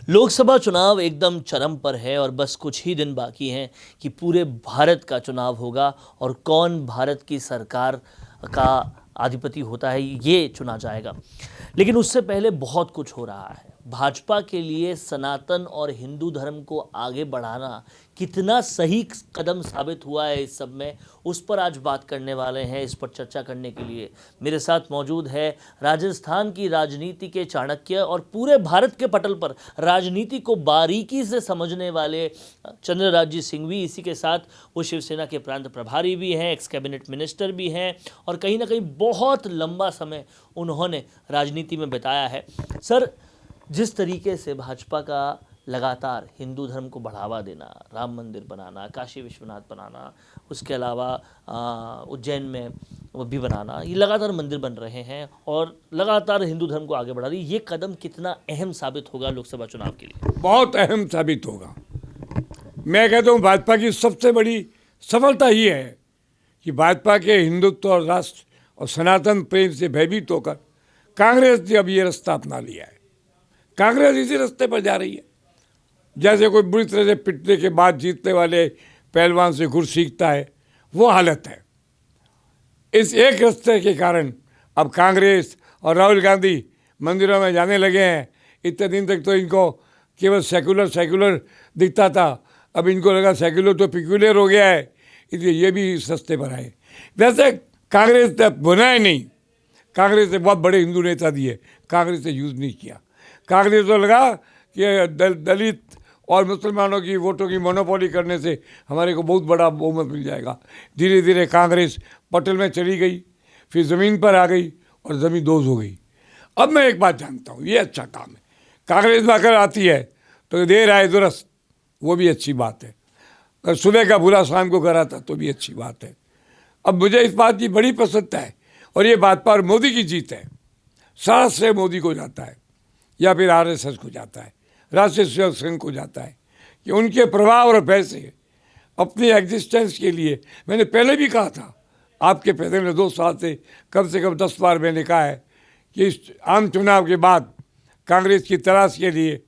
लोकसभा चुनाव एकदम चरम पर है और बस कुछ ही दिन बाकी हैं कि पूरे भारत का चुनाव होगा और कौन भारत की सरकार का अधिपति होता है ये चुना जाएगा। लेकिन उससे पहले बहुत कुछ हो रहा है। भाजपा के लिए सनातन और हिंदू धर्म को आगे बढ़ाना कितना सही कदम साबित हुआ है इस सब में, उस पर आज बात करने वाले हैं। इस पर चर्चा करने के लिए मेरे साथ मौजूद है राजस्थान की राजनीति के चाणक्य और पूरे भारत के पटल पर राजनीति को बारीकी से समझने वाले चंद्रराज सिंघवी। इसी के साथ वो शिवसेना के प्रांत प्रभारी भी हैं, एक्स कैबिनेट मिनिस्टर भी हैं और कहीं ना कहीं बहुत लंबा समय उन्होंने राजनीति में बिताया है। सर, जिस तरीके से भाजपा का लगातार हिंदू धर्म को बढ़ावा देना, राम मंदिर बनाना, काशी विश्वनाथ बनाना, उसके अलावा उज्जैन में वो भी बनाना, ये लगातार मंदिर बन रहे हैं और लगातार हिंदू धर्म को आगे बढ़ा रही, ये कदम कितना अहम साबित होगा लोकसभा चुनाव के लिए? बहुत अहम साबित होगा। मैं कहता हूँ भाजपा की सबसे बड़ी सफलता ये है कि भाजपा के हिंदुत्व और राष्ट्र और सनातन प्रेम से भयभीत होकर कांग्रेस ने अब ये रास्ता अपना लिया है। कांग्रेस इसी रास्ते पर जा रही है। जैसे कोई बुरी तरह से पिटने के बाद जीतने वाले पहलवान से गुर सीखता है, वो हालत है। इस एक रास्ते के कारण अब कांग्रेस और राहुल गांधी मंदिरों में जाने लगे हैं। इतने दिन तक तो इनको केवल सेकुलर दिखता था, अब इनको लगा सेकुलर तो पिक्यूलर हो गया है, इसलिए ये भी इस रास्ते पर आए। वैसे कांग्रेस ने बनाए नहीं, कांग्रेस ने बहुत बड़े हिंदू नेता दिए, कांग्रेस ने यूज़ नहीं किया। कांग्रेस को लगा कि दलित और मुसलमानों की वोटों की मोनोपोली करने से हमारे को बहुत बड़ा बहुमत मिल जाएगा। धीरे धीरे कांग्रेस पटल में चली गई, फिर ज़मीन पर आ गई और ज़मीन दोज हो गई। अब मैं एक बात जानता हूँ, ये अच्छा काम है। कांग्रेस में अगर आती है तो देर आए दुरुस्त, वो भी अच्छी बात है। अगर सुबह का बुरा शाम को कराता तो भी अच्छी बात है। अब मुझे इस बात की बड़ी प्रसन्नता है और ये भाजपा और मोदी की जीत है। सारा श्रेय मोदी को जाता है या फिर आरएसएस को जाता है, राष्ट्रीय स्वयं संघ को जाता है कि उनके प्रभाव और पैसे अपनी एग्जिस्टेंस के लिए। मैंने पहले भी कहा था, आपके पिछले 2 साल से कम 10 बार मैंने कहा है कि इस आम चुनाव के बाद कांग्रेस की तलाश के लिए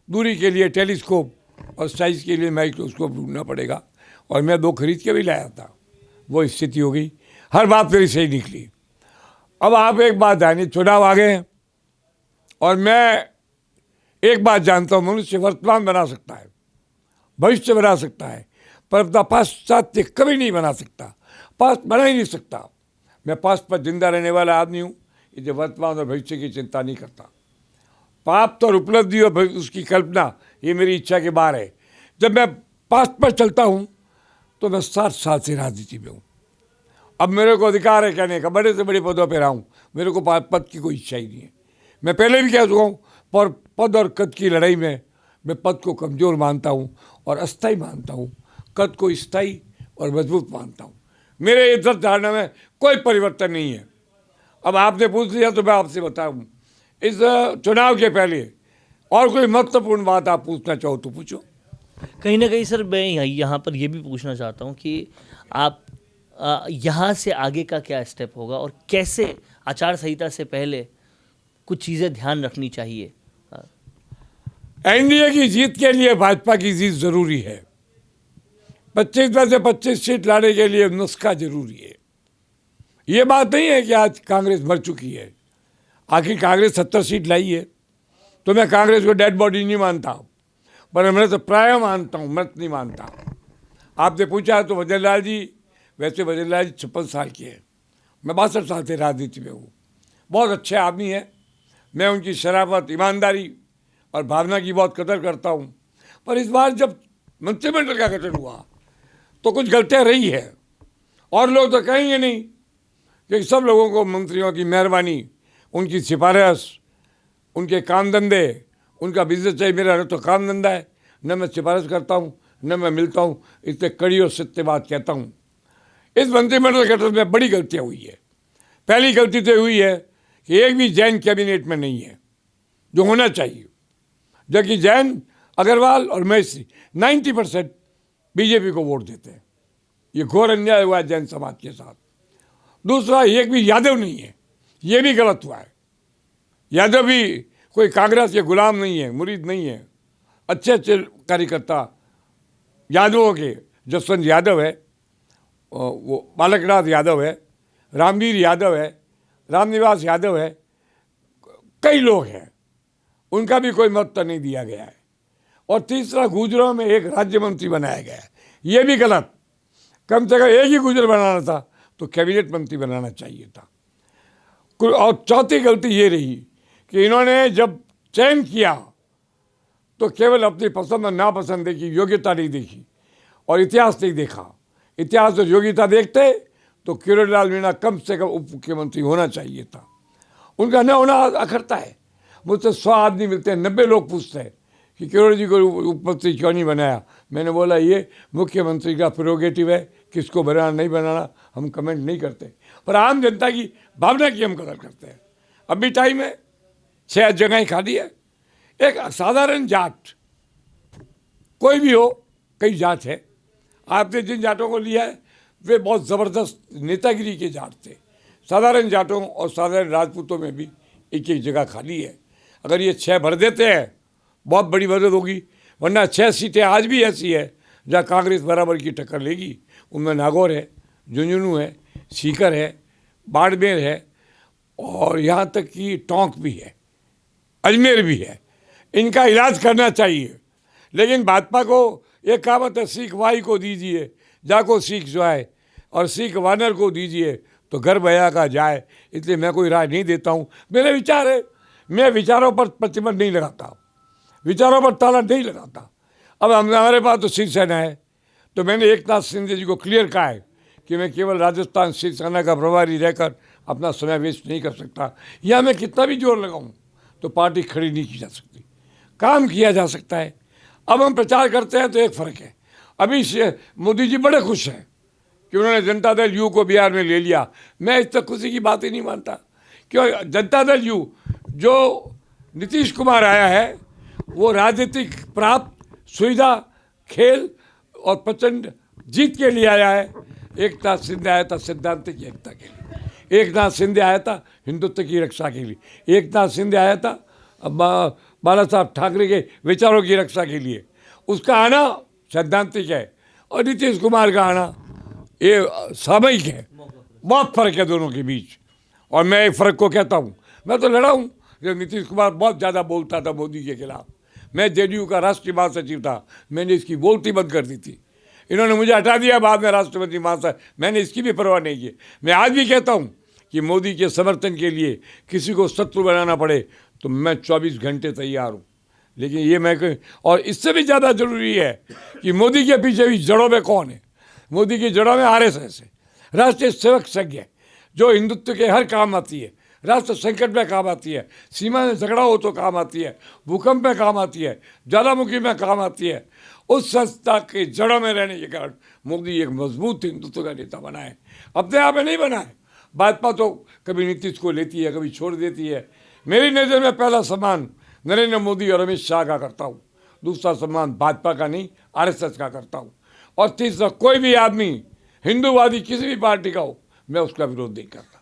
दूरी के लिए टेलीस्कोप और साइज के लिए माइक्रोस्कोप ढूंढना पड़ेगा। और मैं 2 खरीद के भी लाया था, वो स्थिति हो गई। हर बात मेरी सही निकली। अब आप एक बात जानिए, चुनाव आ गए हैं और मैं एक बात जानता हूँ, मनुष्य वर्तमान बना सकता है, भविष्य बना सकता है, पर अपना पाश्चात्य कभी नहीं बना सकता, पास्ट बना ही नहीं सकता। मैं पास्ट पर जिंदा रहने वाला आदमी हूँ, इसलिए वर्तमान और भविष्य की चिंता नहीं करता। प्राप्त और उपलब्धि और उसकी कल्पना ये मेरी इच्छा के बाहर है। जब मैं पास्ट पर चलता हूँ तो मैं 60 साल से राजनीति में हूँ। अब मेरे को अधिकार है कहने का, बड़े से बड़े पदों पर रहा हूँ, मेरे को पद की कोई इच्छा ही नहीं है। मैं पहले भी कह चुका हूँ, पर पद और कद की लड़ाई में मैं पद को कमज़ोर मानता हूँ और अस्थायी मानता हूँ, कद को स्थायी और मजबूत मानता हूँ। मेरे इस धारणा में कोई परिवर्तन नहीं है। अब आपने पूछ लिया तो मैं आपसे बताऊँ, इस चुनाव के पहले और कोई महत्वपूर्ण बात आप पूछना चाहो तो पूछो। कहीं ना कहीं सर, मैं यहाँ पर ये भी पूछना चाहता हूँ कि आप यहाँ से आगे का क्या स्टेप होगा और कैसे आचार संहिता से पहले कुछ चीज़ें ध्यान रखनी चाहिए? एनडीए की जीत के लिए भाजपा की जीत जरूरी है। 25 में से 25 सीट लाने के लिए नुस्खा जरूरी है। ये बात नहीं है कि आज कांग्रेस मर चुकी है। आखिर कांग्रेस 70 सीट लाई है, तो मैं कांग्रेस को डेड बॉडी नहीं मानता, पर मैं तो प्राय मानता हूँ, मृत नहीं मानता। आपने पूछा तो भजन लाल जी, वैसे भजन लाल जी 56 साल के हैं, मैं 62 साल से राजनीति में हूँ। बहुत अच्छे आदमी हैं, मैं उनकी शराफत, ईमानदारी और भावना की बहुत कदर करता हूँ। पर इस बार जब मंत्रिमंडल का गठन हुआ तो कुछ गलतियाँ रही है, और लोग तो कहेंगे नहीं कि सब लोगों को मंत्रियों की मेहरबानी, उनकी सिफारिश, उनके काम धंधे, उनका बिजनेस चाहिए। मेरा न तो काम धंधा है, न मैं सिफारिश करता हूँ, न मैं मिलता हूँ, इसलिए कड़ी और सत्य बात कहता हूँ। इस मंत्रिमंडल गठन में बड़ी गलतियाँ हुई है। पहली गलती तो हुई है कि एक भी जैन कैबिनेट में नहीं है, जो होना चाहिए, जबकि जैन, अग्रवाल और मैसी 90% बीजेपी को वोट देते हैं। ये घोर अन्याय हुआ है जैन समाज के साथ। दूसरा, एक भी यादव नहीं है, ये भी गलत हुआ है। यादव भी कोई कांग्रेस के गुलाम नहीं है, मुरीद नहीं है। अच्छे अच्छे कार्यकर्ता यादवों के, जसवंत यादव है, वो बालकनाथ यादव है, रामवीर यादव है, रामनिवास यादव है, कई लोग हैं, उनका भी कोई महत्व नहीं दिया गया है। और तीसरा, गुजरों में एक राज्य मंत्री बनाया गया है, ये भी गलत। कम से कम एक ही गुजर बनाना था तो कैबिनेट मंत्री बनाना चाहिए था। और चौथी गलती ये रही कि इन्होंने जब चयन किया तो केवल अपनी पसंद और नापसंद देखी, योग्यता नहीं देखी और इतिहास नहीं देखा। इतिहास और योग्यता देखते तो किरोड़ीलाल मीणा कम से कम उप मुख्यमंत्री होना चाहिए था। उनका न होना अखरता है। मुझसे 100 आदमी मिलते हैं, 90 लोग पूछते हैं कि किरोड़ी जी को उप मंत्री क्यों नहीं बनाया। मैंने बोला ये मुख्यमंत्री का प्रेरोगेटिव है, किसको बनाना नहीं बनाना हम कमेंट नहीं करते, पर आम जनता की भावना की हम कदर करते हैं। अब भी टाइम है, 6 जगहें खाली है। एक साधारण जाट, कोई भी हो, कई जाट है, आपने जिन जाटों को लिया है वे बहुत ज़बरदस्त नेतागिरी के जाट थे। साधारण जाटों और साधारण राजपूतों में भी एक एक जगह खाली है। अगर ये 6 भर देते हैं बहुत बड़ी मदद होगी, वरना 6 सीटें आज भी ऐसी है जहाँ कांग्रेस बराबर की टक्कर लेगी। उनमें नागौर है, झुंझुनू है, सीकर है, बाड़मेर है और यहाँ तक कि टोंक भी है, अजमेर भी है। इनका इलाज करना चाहिए। लेकिन भाजपा को एक कहावत है, सीख वाई को दीजिए जाको सीख जाए और सीख वानर को दीजिए तो घर बया का जाए। इसलिए मैं कोई राय नहीं देता हूँ, मेरे विचार है, मैं विचारों पर प्रतिबंध नहीं लगाता, विचारों पर ताला नहीं लगाता। अब हमारे पास तो शिवसेना है, तो मैंने एकनाथ शिंदे जी को क्लियर कहा है कि मैं केवल राजस्थान शिवसेना का प्रभारी रहकर अपना समय वेस्ट नहीं कर सकता। या मैं कितना भी जोर लगाऊं तो पार्टी खड़ी नहीं की जा सकती, काम किया जा सकता है। अब हम प्रचार करते हैं तो एक फ़र्क है, अभी मोदी जी बड़े खुश हैं कि उन्होंने जनता दल यू को बिहार में ले लिया। मैं इस तक खुशी की बात ही नहीं मानता, क्यों? जनता दल यू जो नीतीश कुमार आया है वो राजनीतिक प्राप्त सुविधा, खेल और प्रचंड जीत के लिए आया है। एकनाथ शिंदे आया था सिद्धांतिक एकता के लिए, एकनाथ शिंदे आया था हिंदुत्व की रक्षा के लिए, एकनाथ शिंदे आया था बाला साहब ठाकरे के विचारों की रक्षा के लिए। उसका आना सैद्धांतिक है और नीतीश कुमार का आना ये सामयिक है। बहुत फर्क है दोनों के बीच। और मैं एक फ़र्क को कहता हूँ, मैं तो लड़ा हूँ जब नीतीश कुमार बहुत ज़्यादा बोलता था मोदी के खिलाफ। मैं जेडीयू का राष्ट्रीय महासचिव था, मैंने इसकी बोलती बंद कर दी थी। इन्होंने मुझे हटा दिया बाद में राष्ट्रपति महासचिव, मैंने इसकी भी परवाह नहीं की। मैं आज भी कहता हूँ कि मोदी के समर्थन के लिए किसी को शत्रु बनाना पड़े तो मैं 24 घंटे तैयार हूँ। लेकिन ये मैं, और इससे भी ज़्यादा ज़रूरी है कि मोदी के पीछे भी जड़ों में कौन है। मोदी की जड़ों में आरएसएस है, राष्ट्रीय सेवक संघ है, जो हिंदुत्व के हर काम आती है, राष्ट्र संकट में काम आती है, सीमा में झगड़ा हो तो काम आती है, भूकंप में काम आती है, ज्वालामुखी में काम आती है। उस संस्था के जड़ों में रहने के कारण मोदी एक मजबूत हिंदुत्व का नेता बना है, अपने आप में नहीं बना है। भाजपा तो कभी नीतीश को लेती है, कभी छोड़ देती है। मेरी नज़र में पहला सम्मान नरेंद्र मोदी और अमित शाह का करता हूँ, दूसरा सम्मान भाजपा का नहीं आरएसएस का करता हूँ, और तीसरा कोई भी आदमी हिंदूवादी किसी भी पार्टी का हो मैं उसका विरोध नहीं करता।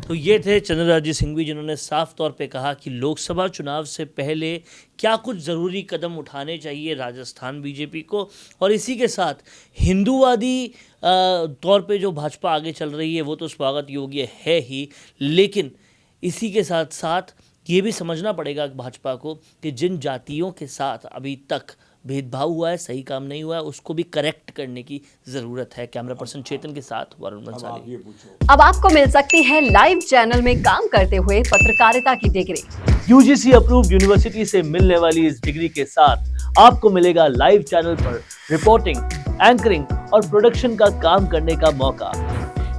तो ये थे चंद्रराज सिंघवी, जिन्होंने साफ तौर पे कहा कि लोकसभा चुनाव से पहले क्या कुछ ज़रूरी कदम उठाने चाहिए राजस्थान बीजेपी को, और इसी के साथ हिंदूवादी तौर पे जो भाजपा आगे चल रही है वो तो स्वागत योग्य है ही, लेकिन इसी के साथ साथ ये भी समझना पड़ेगा भाजपा को कि जिन जातियों के साथ अभी तक भेदभाव हुआ है, सही काम नहीं हुआ है, उसको भी करेक्ट करने की जरूरत है। कैमरा पर्सन चेतन के साथ वरुण बंसाली। अब आपको मिल सकती है लाइव चैनल में काम करते हुए पत्रकारिता की डिग्री। यूजीसी अप्रूव्ड यूनिवर्सिटी से मिलने वाली इस डिग्री के साथ आपको मिलेगा लाइव चैनल पर रिपोर्टिंग, एंकरिंग और प्रोडक्शन का काम करने का मौका।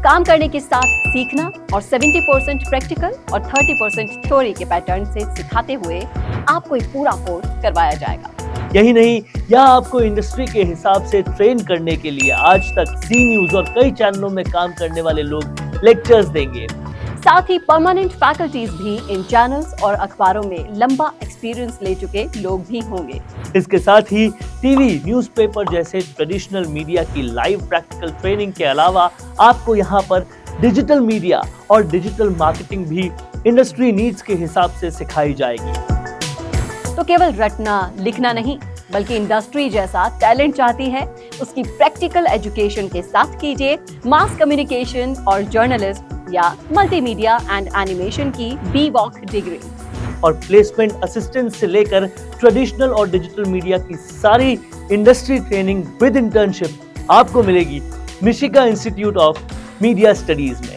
काम करने के साथ सीखना और 70% प्रैक्टिकल और 30% थ्योरी के पैटर्न से सिखाते हुए आपको एक पूरा कोर्स करवाया जाएगा। यही नहीं, यहाँ आपको इंडस्ट्री के हिसाब से ट्रेन करने के लिए आज तक सी न्यूज और कई चैनलों में काम करने वाले लोग लेक्चर्स देंगे। साथ ही परमानेंट फैकल्टीज भी इन चैनल्स और अखबारों में लंबा एक्सपीरियंस ले चुके लोग भी होंगे। इसके साथ ही टीवी, न्यूज़पेपर जैसे ट्रेडिशनल मीडिया की लाइव प्रैक्टिकल ट्रेनिंग के अलावा आपको यहाँ पर डिजिटल मीडिया और डिजिटल मार्केटिंग भी इंडस्ट्री नीड्स के हिसाब से सिखाई जाएगी। तो केवल रटना लिखना नहीं, बल्कि इंडस्ट्री जैसा टैलेंट चाहती है, उसकी प्रैक्टिकल एजुकेशन के साथ कीजिए मास कम्युनिकेशन और जर्नलिज्म या मल्टीमीडिया एंड एनिमेशन की BVOC डिग्री। और प्लेसमेंट असिस्टेंट से लेकर ट्रेडिशनल और डिजिटल मीडिया की सारी इंडस्ट्री ट्रेनिंग विद इंटर्नशिप आपको मिलेगी मिशिगा इंस्टीट्यूट ऑफ मीडिया स्टडीज में।